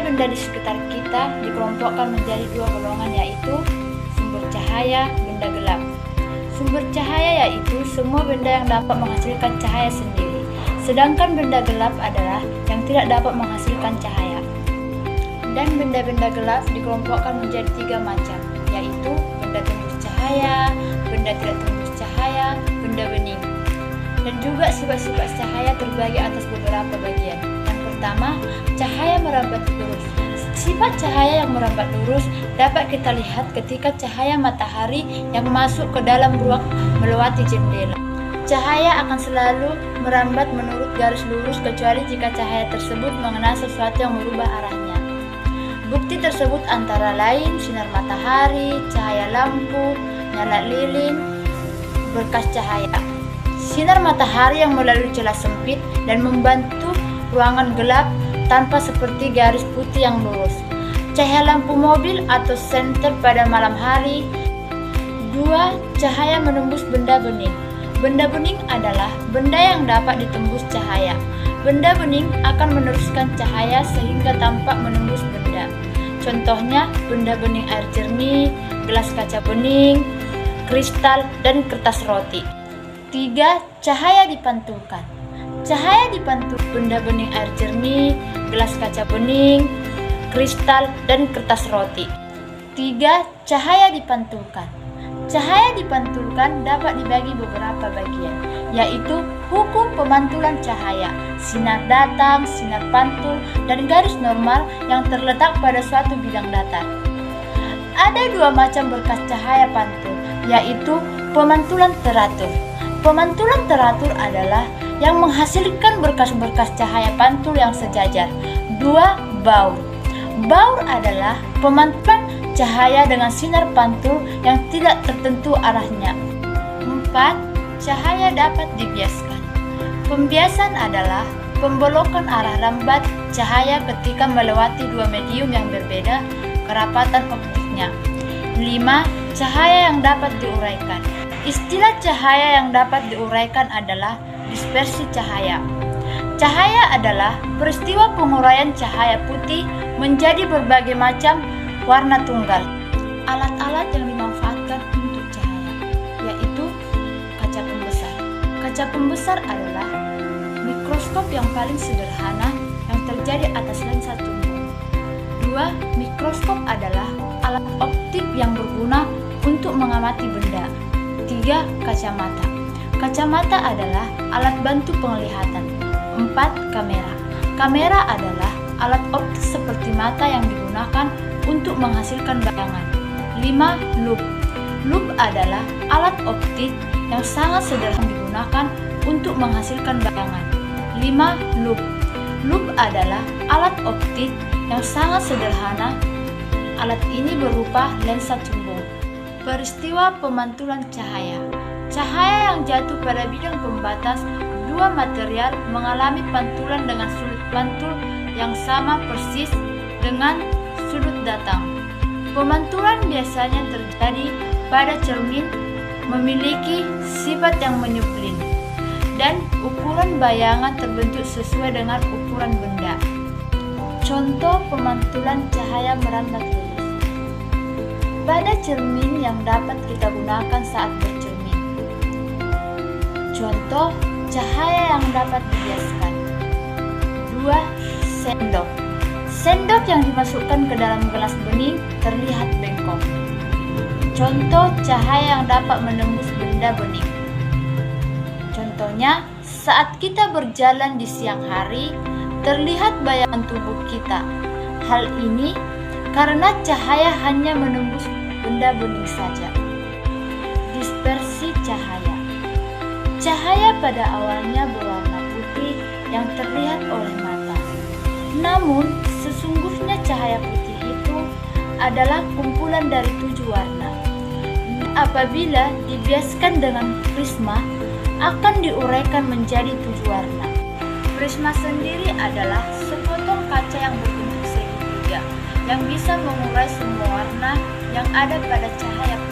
benda di sekitar kita dikelompokkan menjadi dua golongan, yaitu sumber cahaya, benda gelap. Sumber cahaya yaitu semua benda yang dapat menghasilkan cahaya sendiri, sedangkan benda gelap adalah yang tidak dapat menghasilkan cahaya. Dan benda-benda gelap dikelompokkan menjadi tiga macam, yaitu benda tembus cahaya, benda tidak tembus cahaya, benda bening. Dan juga sifat-sifat cahaya terbagi atas beberapa bagian. Yang pertama, cahaya merambat lurus. Sifat cahaya yang merambat lurus dapat kita lihat ketika cahaya matahari yang masuk ke dalam ruang melewati jendela. Cahaya akan selalu merambat menurut garis lurus kecuali jika cahaya tersebut mengenai sesuatu yang merubah arahnya. Bukti tersebut antara lain sinar matahari, cahaya lampu, nyala lilin, berkas cahaya. Sinar matahari yang melalui celah sempit dan membantu ruangan gelap tanpa seperti garis putih yang lurus. Cahaya lampu mobil atau senter pada malam hari. 2. Cahaya menembus benda bening. Benda bening adalah benda yang dapat ditembus cahaya. Benda bening akan meneruskan cahaya sehingga tampak menembus benda. Contohnya benda bening air jernih, gelas kaca bening, kristal, dan kertas roti. 3. Cahaya dipantulkan. Cahaya dipantul benda bening air jernih, gelas kaca bening, kristal, dan kertas roti. 3. Cahaya dipantulkan. Cahaya dipantulkan dapat dibagi beberapa bagian, yaitu hukum pemantulan cahaya, sinar datang, sinar pantul, dan garis normal yang terletak pada suatu bidang datar. Ada dua macam berkas cahaya pantul, yaitu pemantulan teratur. Pemantulan teratur adalah yang menghasilkan berkas-berkas cahaya pantul yang sejajar. 2. Baur. Baur adalah pemantulan cahaya dengan sinar pantul yang tidak tertentu arahnya. 4. Cahaya dapat dibiaskan. Pembiasan adalah pembelokan arah lambat cahaya ketika melewati dua medium yang berbeda kerapatan optiknya. 5. Cahaya yang dapat diuraikan. Istilah cahaya yang dapat diuraikan adalah dispersi cahaya. Cahaya adalah peristiwa penguraian cahaya putih menjadi berbagai macam warna tunggal. Alat-alat yang dimanfaatkan untuk cahaya yaitu kaca pembesar. Kaca pembesar adalah mikroskop yang paling sederhana yang terjadi atas lensa tumbuk. 2. Mikroskop adalah alat optik yang berguna untuk mengamati benda. 3. Kacamata. Kacamata adalah alat bantu penglihatan. 4. Kamera. Kamera adalah alat optik seperti mata yang digunakan untuk menghasilkan bayangan. 5. Loop. Loop adalah alat optik yang sangat sederhana digunakan untuk menghasilkan bayangan. 5. Loop. Loop adalah alat optik yang sangat sederhana. Alat ini berupa lensa cembung. Peristiwa pemantulan cahaya. Cahaya yang jatuh pada bidang pembatas dua material mengalami pantulan dengan sudut pantul yang sama persis dengan sudut datang. Pemantulan biasanya terjadi pada cermin memiliki sifat yang menyuplin dan ukuran bayangan terbentuk sesuai dengan ukuran benda. Contoh pemantulan cahaya merambat lurus. Pada cermin yang dapat kita gunakan saat bercermin. Contoh cahaya yang dapat dibiaskan. 2. Sendok. Sendok yang dimasukkan ke dalam gelas bening terlihat bengkok. Contoh cahaya yang dapat menembus benda bening. Contohnya, saat kita berjalan di siang hari, terlihat bayangan tubuh kita. Hal ini karena cahaya hanya menembus benda bening saja. Dispersi cahaya. Cahaya pada awalnya berwarna putih yang terlihat oleh mata. Namun, sesungguhnya cahaya putih itu adalah kumpulan dari 7 warna. Apabila dibiaskan dengan prisma, akan diuraikan menjadi 7 warna. Prisma sendiri adalah sepotong kaca yang berbentuk segitiga yang bisa mengurai semua warna yang ada pada cahaya putih.